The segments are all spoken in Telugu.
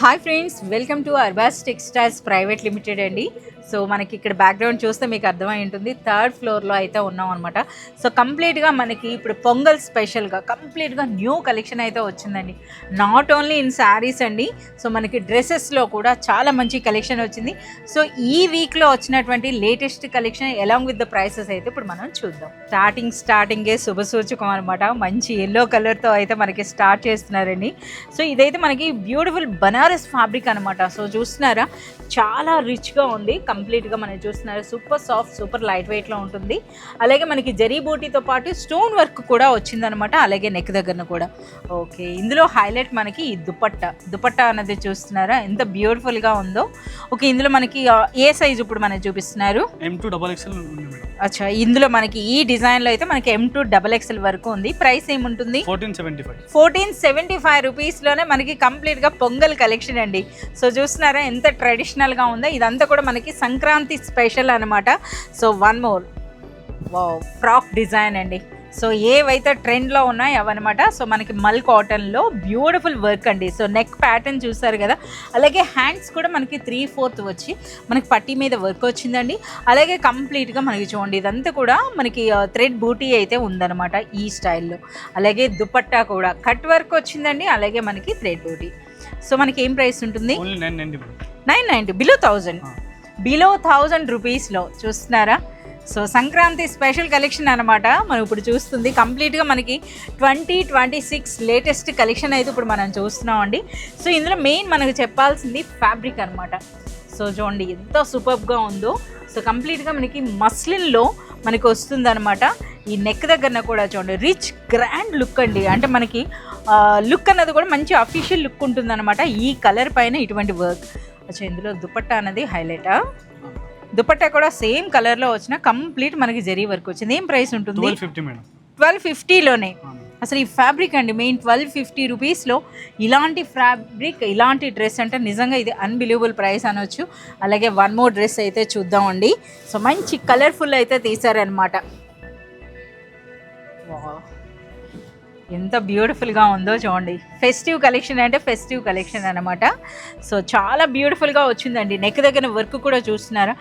Hi friends, welcome to Arbaz textiles private limited అండి. సో మనకి ఇక్కడ బ్యాక్గ్రౌండ్ చూస్తే మీకు అర్థమై ఉంటుంది, థర్డ్ ఫ్లోర్లో అయితే ఉన్నాం అనమాట. సో కంప్లీట్గా మనకి ఇప్పుడు పొంగల్ స్పెషల్గా కంప్లీట్గా న్యూ కలెక్షన్ అయితే వచ్చిందండి. నాట్ ఓన్లీ ఇన్ శారీస్ అండి, సో మనకి డ్రెస్సెస్లో కూడా చాలా మంచి కలెక్షన్ వచ్చింది. సో ఈ వీక్లో వచ్చినటువంటి latest collection along with the prices అయితే ఇప్పుడు మనం చూద్దాం. స్టార్టింగే శుభసూచకం అనమాట. మంచి ఎల్లో కలర్తో అయితే మనకి స్టార్ట్ చేస్తున్నారండి. సో ఇదైతే మనకి బ్యూటిఫుల్ బనారస్ ఫ్యాబ్రిక్ అనమాట. సో చూస్తున్నారా, చాలా రిచ్గా ఉంది. కంప్లీట్గా మనం చూస్తున్నారా, సూపర్ సాఫ్ట్, సూపర్ లైట్ వెయిట్లో ఉంటుంది. అలాగే మనకి జరీ బూటీతో పాటు స్టోన్ వర్క్ కూడా వచ్చిందనమాట. అలాగే నెక్ దగ్గర కూడా ఓకే. ఇందులో హైలైట్ మనకి ఈ దుపట్టా అనేది చూస్తున్నారా, ఎంత బ్యూటిఫుల్గా ఉందో. ఓకే, ఇందులో మనకి ఏ సైజ్ ఇప్పుడు మనకి చూపిస్తున్నారు? M2XXL. అచ్చా, ఇందులో మనకి ఈ డిజైన్లో అయితే మనకి M2XXL వరకు ఉంది. ప్రైస్ ఏముంటుంది? 1475 రూపీస్లోనే మనకి కంప్లీట్గా పొంగల్ కలెక్షన్ అండి. సో చూస్తున్నారా ఎంత ట్రెడిషనల్గా ఉందో. ఇదంతా కూడా మనకి సంక్రాంతి స్పెషల్ అనమాట. So one more frock design అండి. సో ఏవైతే ట్రెండ్లో ఉన్నాయో అవన్నమాట. సో మనకి మల్ కాటన్లో బ్యూటిఫుల్ వర్క్ అండి. సో నెక్ ప్యాటర్న్ చూస్తారు కదా, అలాగే హ్యాండ్స్ కూడా మనకి 3/4 వచ్చి మనకి పట్టీ మీద వర్క్ వచ్చిందండి. అలాగే కంప్లీట్గా మనకి చూడండి, ఇదంతా కూడా మనకి థ్రెడ్ బూటీ అయితే ఉందన్నమాట ఈ స్టైల్లో. అలాగే దుపట్టా కూడా కట్ వర్క్ వచ్చిందండి. అలాగే మనకి థ్రెడ్ బూటీ. సో మనకి ఏం ప్రైస్ ఉంటుంది? 990, బిలో 1000 రూపీస్లో చూస్తున్నారా. సో సంక్రాంతి స్పెషల్ కలెక్షన్ అనమాట మనం ఇప్పుడు చూస్తుంది. కంప్లీట్గా మనకి 2026 లేటెస్ట్ కలెక్షన్ అయితే ఇప్పుడు మనం చూస్తున్నామండి. సో ఇందులో మెయిన్ మనకు చెప్పాల్సింది ఫ్యాబ్రిక్ అనమాట. సో చూడండి ఎంత సూపర్గా ఉందో. సో కంప్లీట్గా మనకి మస్లిన్లో మనకి వస్తుందన్నమాట. ఈ నెక్ దగ్గర కూడా చూడండి రిచ్ గ్రాండ్ లుక్ అండి. అంటే మనకి లుక్ అన్నది కూడా మంచి అఫీషియల్ లుక్ ఉంటుందన్నమాట ఈ కలర్ పైన ఇటువంటి వర్క్. అచ్చా, ఇందులో దుపట్టా అనేది హైలైటా. దుపట్టా కూడా సేమ్ కలర్లో వచ్చిన కంప్లీట్ మనకి జరీ వర్క్ వచ్చింది. ఏం ప్రైస్ ఉంటుంది? 1250లోనే. అసలు ఈ ఫ్యాబ్రిక్ అండి మెయిన్ 1250 రూపీస్లో ఇలాంటి ఫ్యాబ్రిక్, ఇలాంటి డ్రెస్ అంటే నిజంగా ఇది అన్బిలీవబుల్ ప్రైస్ అనొచ్చు. అలాగే వన్ మోర్ డ్రెస్ అయితే చూద్దామండి. సో మంచి కలర్ఫుల్ అయితే తీసారనమాట. ఎంత బ్యూటిఫుల్గా ఉందో చూడండి. ఫెస్టివ్ కలెక్షన్ అంటే ఫెస్టివ్ కలెక్షన్ అనమాట. సో చాలా బ్యూటిఫుల్గా వచ్చిందండి. నెక్ దగ్గర వర్క్ కూడా చూస్తున్నారా,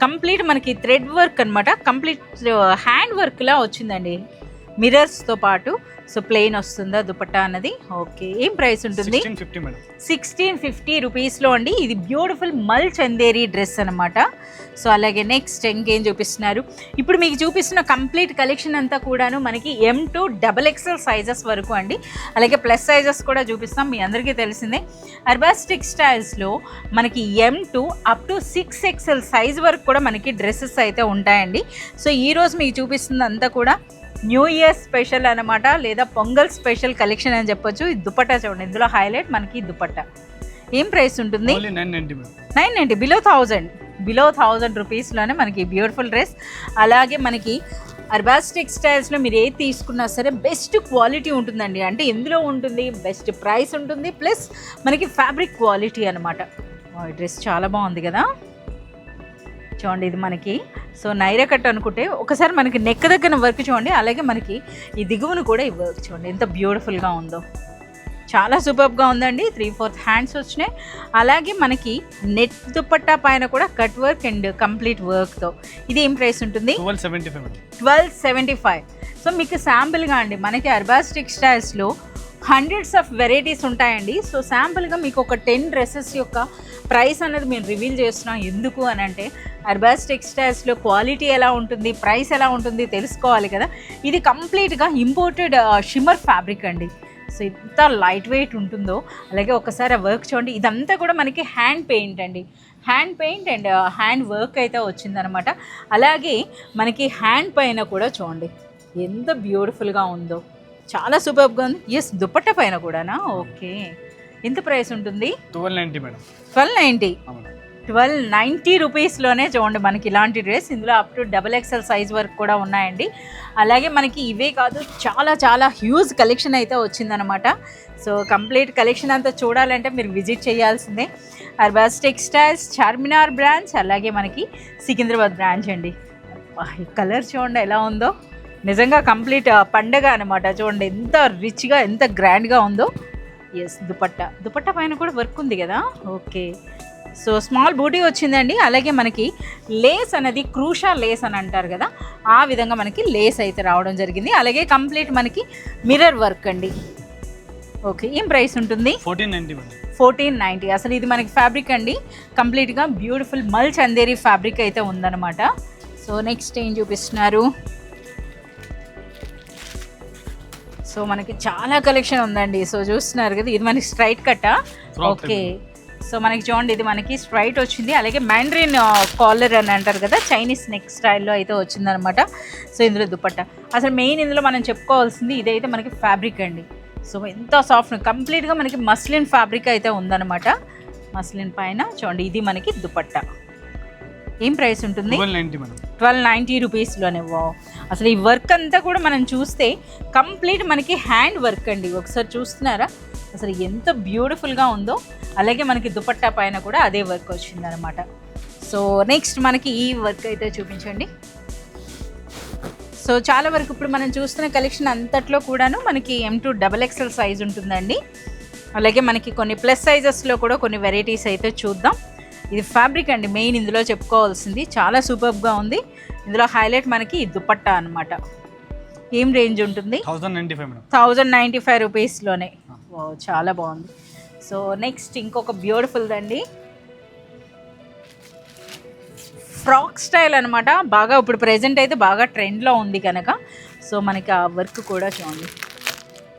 కంప్లీట్ మనకి థ్రెడ్ వర్క్ అనమాట. కంప్లీట్ హ్యాండ్ వర్క్లా వచ్చిందండి మిర్రర్స్తో పాటు. సో ప్లెయిన్ వస్తుందా దుపట్టా అన్నది. ఓకే, ఏం ప్రైస్ ఉంటుంది? 1650 రూపీస్లో అండి. ఇది బ్యూటిఫుల్ మల్ చందేరి డ్రెస్ అనమాట. సో అలాగే నెక్స్ట్ ఇంకేం చూపిస్తున్నారు? ఇప్పుడు మీకు చూపిస్తున్న కంప్లీట్ కలెక్షన్ అంతా కూడాను మనకి M2XXL సైజెస్ వరకు అండి. అలాగే ప్లస్ సైజెస్ కూడా చూపిస్తాం. మీ అందరికీ తెలిసిందే అర్బాస్ టెక్స్టైల్స్లో మనకి M2 up to 6XL size వరకు కూడా మనకి డ్రెస్సెస్ అయితే ఉంటాయండి. సో ఈరోజు మీకు చూపిస్తుంది అంతా కూడా న్యూ ఇయర్ స్పెషల్ అనమాట, లేదా పొంగల్ స్పెషల్ కలెక్షన్ అని చెప్పొచ్చు. ఈ దుపట్టా చూడండి, ఇందులో హైలైట్ మనకి దుపట్టా. ఏం ప్రైస్ ఉంటుంది? 990, బిలో 1000 రూపీస్లోనే మనకి బ్యూటిఫుల్ డ్రెస్. అలాగే మనకి అర్బాస్ టెక్స్టైల్స్లో మీరు ఏది తీసుకున్నా సరే బెస్ట్ క్వాలిటీ ఉంటుందండి. అంటే ఎందులో ఉంటుంది? బెస్ట్ ప్రైస్ ఉంటుంది, ప్లస్ మనకి ఫ్యాబ్రిక్ క్వాలిటీ అనమాట. ఈ డ్రెస్ చాలా బాగుంది కదా చూడండి. ఇది మనకి సో నైరా కట్ అనుకుంటే ఒకసారి మనకి నెక్ దగ్గర వర్క్ చూడండి. అలాగే మనకి ఈ దిగువను కూడా ఈ వర్క్ చూడండి ఎంత బ్యూటిఫుల్గా ఉందో. చాలా సూపర్గా ఉందండి. 3/4 హ్యాండ్స్ వచ్చినాయి. అలాగే మనకి నెట్ దుపట్టా పైన కూడా కట్ వర్క్ అండ్ కంప్లీట్ వర్క్తో. ఇది ఏం ప్రైస్ ఉంటుంది? 1275. సో మీకు శాంపుల్గా అండి మనకి అర్బాస్ టెక్స్టైల్స్లో హండ్రెడ్స్ ఆఫ్ వెరైటీస్ ఉంటాయండి. సో శాంపుల్గా మీకు ఒక 10 డ్రెస్సెస్ యొక్క ప్రైస్ అనేది మేము రివీల్ చేస్తున్నాం. ఎందుకు అని అంటే అర్బాస్ టెక్స్టైల్స్లో క్వాలిటీ ఎలా ఉంటుంది, ప్రైస్ ఎలా ఉంటుంది తెలుసుకోవాలి కదా. ఇది కంప్లీట్గా ఇంపోర్టెడ్ షిమ్మర్ ఫ్యాబ్రిక్ అండి. సో ఇంత లైట్ వెయిట్ ఉంటుందో. అలాగే ఒకసారి ఆ వర్క్ చూడండి, ఇదంతా కూడా మనకి హ్యాండ్ పెయింట్ అండి. Hand paint and hand work అయితే వచ్చిందనమాట. అలాగే మనకి హ్యాండ్ పైన కూడా చూడండి ఎంత బ్యూటిఫుల్గా ఉందో, చాలా సూపర్గా ఉంది. ఎస్, దుపట్టా పైన కూడానా. ఓకే, ఎంత ప్రైస్ ఉంటుంది? 1290 రూపీస్లోనే చూడండి మనకి ఇలాంటి డ్రెస్. ఇందులో అప్ టు XXL సైజ్ వరకు కూడా ఉన్నాయండి. అలాగే మనకి ఇవే కాదు, చాలా చాలా హ్యూజ్ కలెక్షన్ అయితే వచ్చిందనమాట. సో కంప్లీట్ కలెక్షన్ అంతా చూడాలంటే మీరు విజిట్ చేయాల్సిందే. అర్బాస్ టెక్స్టైల్స్ చార్మినార్ బ్రాంచ్, అలాగే మనకి సికింద్రాబాద్ బ్రాంచ్ అండి. ఈ కలర్ చూడండి ఎలా ఉందో, నిజంగా కంప్లీట్ పండగ అనమాట. చూడండి ఎంత రిచ్గా ఎంత గ్రాండ్గా ఉందో. ఎస్, దుపట్టా పైన కూడా వర్క్ ఉంది కదా. ఓకే, సో స్మాల్ బూటీ వచ్చిందండి. అలాగే మనకి లేస్ అనేది క్రూషా లేస్ అని అంటారు కదా, ఆ విధంగా మనకి లేస్ అయితే రావడం జరిగింది. అలాగే కంప్లీట్ మనకి మిర్రర్ వర్క్ అండి. ఓకే, ఏం ప్రైస్ ఉంటుంది? 1490. అసలు ఇది మనకి ఫ్యాబ్రిక్ అండి, కంప్లీట్గా బ్యూటిఫుల్ మల్ చందేరి ఫ్యాబ్రిక్ అయితే ఉందన్నమాట. సో నెక్స్ట్ ఏం చూపిస్తున్నారు? సో మనకి చాలా కలెక్షన్ ఉందండి. సో చూస్తున్నారు కదా, ఇది మనకి స్ట్రైట్ కట్టా. ఓకే, సో మనకి చూడండి, ఇది మనకి స్ట్రైట్ వచ్చింది. అలాగే మ్యాండ్రిన్ కాలర్ అని అంటారు కదా, చైనీస్ నెక్ స్టైల్లో అయితే వచ్చిందనమాట. సో ఇందులో దుపట్టా, అసలు మెయిన్ ఇందులో మనం చెప్పుకోవాల్సింది ఇదైతే మనకి ఫ్యాబ్రిక్ అండి. సో ఎంత సాఫ్ట్, కంప్లీట్గా మనకి మస్లిన్ ఫ్యాబ్రిక్ అయితే ఉందన్నమాట. మస్లిన్ పైన చూడండి, ఇది మనకి దుపట్టా. ఏం ప్రైస్ ఉంటుంది? 1290 రూపీస్లోనే. వా, అసలు ఈ వర్క్ అంతా కూడా మనం చూస్తే కంప్లీట్ మనకి హ్యాండ్ వర్క్ అండి. ఒకసారి చూస్తున్నారా అసలు ఎంత బ్యూటిఫుల్గా ఉందో. అలాగే మనకి దుపట్టా పైన కూడా అదే వర్క్ వచ్చిందనమాట. సో నెక్స్ట్ మనకి ఈ వర్క్ అయితే చూపించండి. సో చాలా వరకు ఇప్పుడు మనం చూస్తున్న కలెక్షన్ అంతట్లో కూడాను మనకి M2 XXL సైజ్ ఉంటుందండి. అలాగే మనకి కొన్ని ప్లస్ సైజెస్లో కూడా కొన్ని వెరైటీస్ అయితే చూద్దాం. ఇది ఫ్యాబ్రిక్ అండి మెయిన్ ఇందులో చెప్పుకోవాల్సింది, చాలా సూపర్గా ఉంది. ఇందులో హైలైట్ మనకి దుపట్టా అనమాట. ఏం రేంజ్ ఉంటుంది? 1095 రూపీస్లోనే. చాలా బాగుంది. సో నెక్స్ట్ ఇంకొక బ్యూటిఫుల్ దండి, ఫ్రాక్ స్టైల్ అనమాట. బాగా ఇప్పుడు ప్రెజెంట్ అయితే బాగా ట్రెండ్లో ఉంది కనుక సో మనకి ఆ వర్క్ కూడా చూడండి.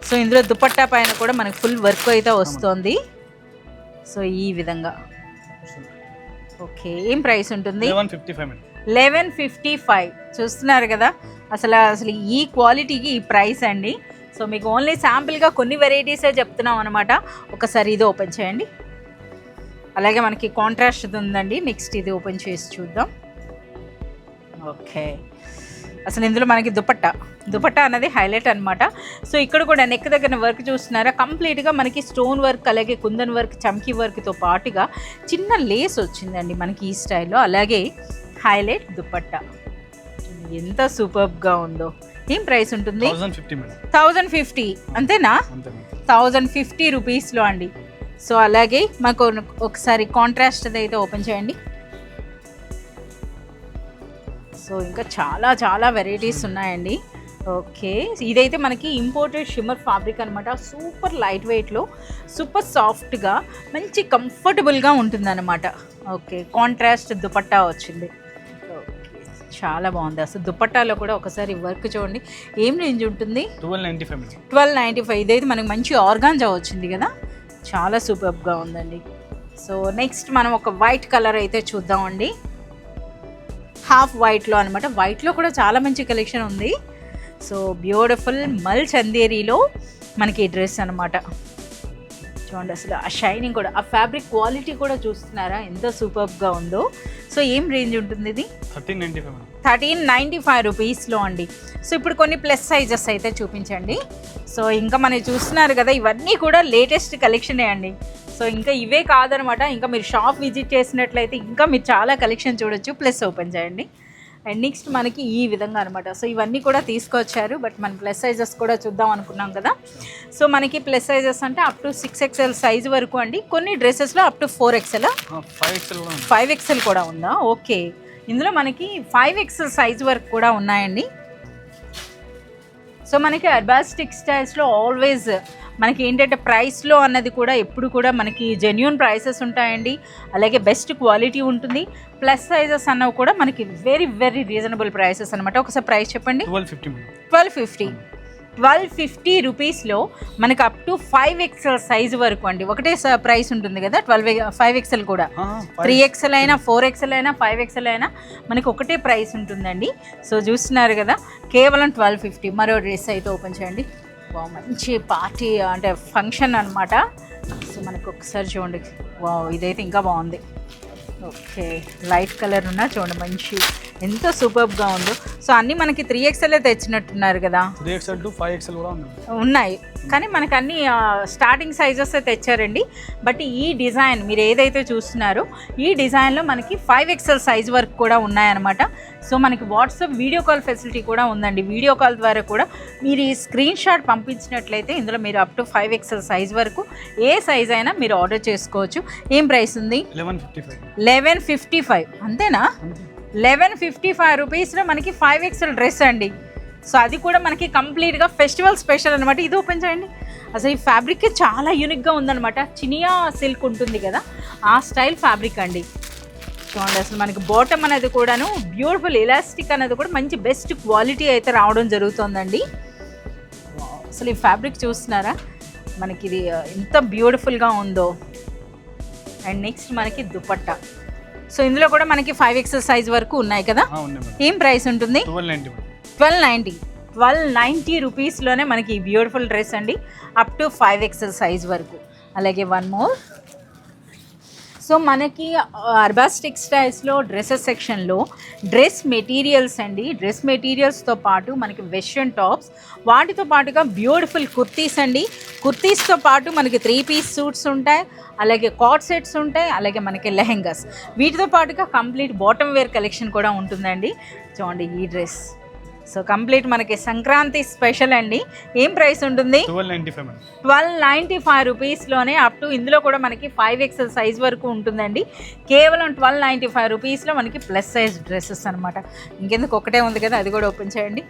సో ఇందులో దుపట్టా పైన కూడా మనకి ఫుల్ వర్క్ అయితే వస్తుంది. సో ఈ విధంగా. ఓకే, ఏం ప్రైస్ ఉంటుంది? 1155. చూస్తున్నారు కదా, అసలు ఈ క్వాలిటీకి ఈ ప్రైస్ అండి. సో మీకు ఓన్లీ శాంపిల్గా కొన్ని వెరైటీసే చెప్తున్నాం అనమాట. ఒకసారి ఇది ఓపెన్ చేయండి. అలాగే మనకి కాంట్రాస్ట్ ఉందండి. నెక్స్ట్ ఇది ఓపెన్ చేసి చూద్దాం. ఓకే, అసలు ఇందులో మనకి దుపట్టా అనేది హైలైట్ అనమాట. సో ఇక్కడ కూడా నెక్ దగ్గర వర్క్ చూస్తున్నారా, కంప్లీట్గా మనకి స్టోన్ వర్క్, అలాగే కుందన్ వర్క్, చమ్కీ వర్క్తో పాటుగా చిన్న లేస్ వచ్చిందండి మనకి ఈ స్టైల్లో. అలాగే హైలైట్ దుపట్టా ఎంత సూపర్గా ఉందో. ఏం ప్రైస్ ఉంటుంది? 1050. అంతేనా? 1050 రూపీస్లో అండి. సో అలాగే మాకు ఒకసారి కాంట్రాస్ట్ అయితే ఓపెన్ చేయండి. సో ఇంకా చాలా వెరైటీస్ ఉన్నాయండి. ఓకే, ఇదైతే మనకి ఇంపోర్టెడ్ షిమ్మర్ ఫ్యాబ్రిక్ అనమాట. సూపర్ లైట్ వెయిట్లో, సూపర్ సాఫ్ట్గా, మంచి కంఫర్టబుల్గా ఉంటుందన్నమాట. ఓకే, కాంట్రాస్ట్ దుపట్టా వచ్చింది. ఓకే, చాలా బాగుంది. అసలు దుపట్టాలో కూడా ఒకసారి వర్క్ చూడండి. ఏం రేంజ్ ఉంటుంది? 1295. ఇదైతే మనకి మంచి ఆర్గాంజా వచ్చింది కదా, చాలా సూపర్గా ఉందండి. సో నెక్స్ట్ మనం ఒక వైట్ కలర్ అయితే చూద్దామండి. హాఫ్ వైట్లో అనమాట. వైట్లో కూడా చాలా మంచి కలెక్షన్ ఉంది. సో బ్యూటిఫుల్ మల్ చందేరీలో మనకి డ్రెస్ అనమాట. చూడండి అసలు ఆ షైనింగ్ కూడా, ఆ ఫ్యాబ్రిక్ క్వాలిటీ కూడా చూస్తున్నారా ఎంత సూపర్గా ఉందో. సో ఏం రేంజ్ ఉంటుంది ఇది? 1395 రూపీస్లో అండి. సో ఇప్పుడు కొన్ని ప్లస్ సైజెస్ అయితే చూపించండి. సో ఇంకా మనం చూస్తున్నారు కదా, ఇవన్నీ కూడా లేటెస్ట్ కలెక్షనే అండి. సో ఇంకా ఇవే కాదనమాట, ఇంకా మీరు షాప్ విజిట్ చేసినట్లయితే ఇంకా మీరు చాలా కలెక్షన్ చూడొచ్చు. ప్లస్ ఓపెన్ చేయండి. అండ్ నెక్స్ట్ మనకి ఈ విధంగా అనమాట. సో ఇవన్నీ కూడా తీసుకొచ్చారు, బట్ మనం ప్లస్ సైజెస్ కూడా చూద్దాం అనుకున్నాం కదా. సో మనకి ప్లస్ సైజెస్ అంటే అప్ టు 6XL సైజ్ వరకు అండి. కొన్ని డ్రెస్సెస్లో అప్ టు 4XL, 5XL కూడా ఉందా? ఓకే, ఇందులో మనకి 5XL సైజ్ వరకు కూడా ఉన్నాయండి. సో మనకి అర్బాస్ టెక్స్టైల్స్లో ఆల్వేస్ మనకి ఏంటంటే ప్రైస్లో అన్నది కూడా ఎప్పుడు కూడా మనకి జెన్యూన్ ప్రైసెస్ ఉంటాయండి. అలాగే బెస్ట్ క్వాలిటీ ఉంటుంది. ప్లస్ సైజెస్ అన్నవి కూడా మనకి వెరీ రీజనబుల్ ప్రైసెస్ అనమాట. ఒకసారి ప్రైస్ చెప్పండి. 1250 రూపీస్లో మనకి అప్ టు 5XL సైజ్ వరకు అండి. ఒకటే ప్రైస్ ఉంటుంది కదా, 5XL కూడా. 3XL అయినా, 4XL అయినా, 5XL అయినా మనకి ఒకటే ప్రైస్ ఉంటుందండి. సో చూస్తున్నారు కదా, కేవలం 1250. మరో డ్రెస్ అయితే ఓపెన్ చేయండి. మంచి పార్టీ అంటే ఫంక్షన్ అనమాట. సో మనకు ఒకసారి చూడండి. వావ్, ఇదైతే ఇంకా బాగుంది. ఓకే, లైట్ కలర్ ఉన్న చూడండి, మంచి ఎంత సూపర్గా ఉందో. సో అన్నీ మనకి 3XL తెచ్చినట్టున్నారు కదా. 3XL to 5XL కూడా ఉన్నాయి, కానీ మనకు అన్ని స్టార్టింగ్ సైజెస్ తెచ్చారండి. బట్ ఈ డిజైన్ మీరు ఏదైతే చూస్తున్నారో ఈ డిజైన్లో మనకి 5XL సైజ్ వరకు కూడా ఉన్నాయన్నమాట. సో మనకి వాట్సాప్ వీడియో కాల్ ఫెసిలిటీ కూడా ఉందండి. వీడియో కాల్ ద్వారా కూడా మీరు ఈ స్క్రీన్ షాట్ పంపించినట్లయితే ఇందులో మీరు అప్ టు 5XL సైజ్ వరకు ఏ సైజ్ అయినా మీరు ఆర్డర్ చేసుకోవచ్చు. ఏం ప్రైస్ ఉంది? 1155. అంతేనా? 1155 రూపీస్లో మనకి 5XL డ్రెస్ అండి. సో అది కూడా మనకి కంప్లీట్గా ఫెస్టివల్ స్పెషల్ అనమాట. ఇది ఓపెన్ చేయండి. అసలు ఈ ఫ్యాబ్రిక్ చాలా యూనిక్గా ఉందన్నమాట. చినియా సిల్క్ ఉంటుంది కదా, ఆ స్టైల్ ఫ్యాబ్రిక్ అండి. చూడండి, అసలు మనకి బాటమ్ అనేది కూడాను బ్యూటిఫుల్ ఎలాస్టిక్ అనేది కూడా మంచి బెస్ట్ క్వాలిటీ అయితే రావడం జరుగుతుందండి. అసలు ఈ ఫ్యాబ్రిక్ చూస్తున్నారా, మనకి ఇది ఎంత బ్యూటిఫుల్గా ఉందో. అండ్ నెక్స్ట్ మనకి దుపట్టా. సో ఇందులో కూడా మనకి 5XL సైజ్ వరకు ఉన్నాయి కదా. ఏం ప్రైస్ ఉంటుంది? 1290 రూపీస్లోనే మనకి ఈ బ్యూటిఫుల్ డ్రెస్ అండి, అప్ టు 5XL సైజ్ వరకు. అలాగే వన్ మోర్. సో మనకి అర్బాస్ టెక్స్టైల్స్లో డ్రెస్సెస్ సెక్షన్లో డ్రెస్ మెటీరియల్స్ అండి. డ్రెస్ మెటీరియల్స్తో పాటు మనకి వెస్ట్రన్ టాప్స్, వాటితో పాటుగా బ్యూటిఫుల్ కుర్తీస్ అండి. కుర్తీస్తో పాటు మనకి 3 పీస్ సూట్స్ ఉంటాయి, అలాగే కాట్ సెట్స్ ఉంటాయి, అలాగే మనకి లెహెంగాస్. వీటితో పాటుగా కంప్లీట్ బాటమ్ వేర్ కలెక్షన్ కూడా ఉంటుందండి. చూడండి ఈ డ్రెస్. సో కంప్లీట్ మనకి సంక్రాంతి స్పెషల్ అండి. ఏం ప్రైస్ ఉంటుంది? 1295 రూపీస్లోనే అప్ టు ఇందులో కూడా మనకి 5XL సైజ్ వరకు ఉంటుందండి. కేవలం 1295 రూపీస్లో మనకి ప్లస్ సైజ్ డ్రెస్సెస్ అనమాట. ఇంకెందుకు, ఒకటే ఉంది కదా, అది కూడా ఓపెన్ చేయండి.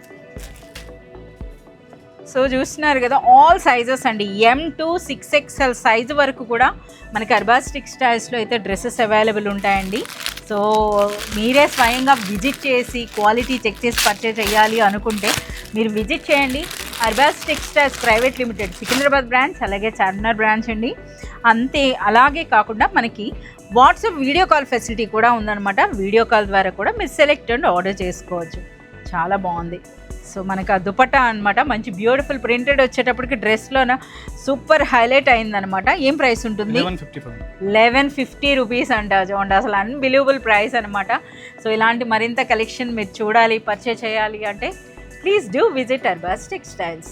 సో చూస్తున్నారు కదా, ఆల్ సైజెస్ అండి. M to 6XL సైజు వరకు కూడా మనకి అర్బాస్ టెక్స్టైల్స్లో అయితే డ్రెస్సెస్ అవైలబుల్ ఉంటాయండి. సో మీరే స్వయంగా విజిట్ చేసి క్వాలిటీ చెక్ చేసి పర్చేజ్ చేయాలి అనుకుంటే మీరు విజిట్ చేయండి. Arbaz textiles private limited Secunderabad branch, అలాగే చార్మినార్ బ్రాంచ్ అండి. అంతే, అలాగే కాకుండా మనకి వాట్సాప్ వీడియో కాల్ ఫెసిలిటీ కూడా ఉందన్నమాట. వీడియో కాల్ ద్వారా కూడా మీరు సెలెక్ట్ అండ్ ఆర్డర్ చేసుకోవచ్చు. చాలా బాగుంది. సో మనకు ఆ దుపట్టా అనమాట, మంచి బ్యూటిఫుల్ ప్రింటెడ్ వచ్చేటప్పటికి డ్రెస్లోన సూపర్ హైలైట్ అయిందనమాట. ఏం ప్రైస్ ఉంటుంది? 1150 రూపీస్ అంట. చూడండి, అసలు అన్బిలీవబుల్ ప్రైస్ అనమాట. సో ఇలాంటి మరింత కలెక్షన్ మీరు చూడాలి, పర్చేజ్ చేయాలి అంటే please do visit Arbaz textiles.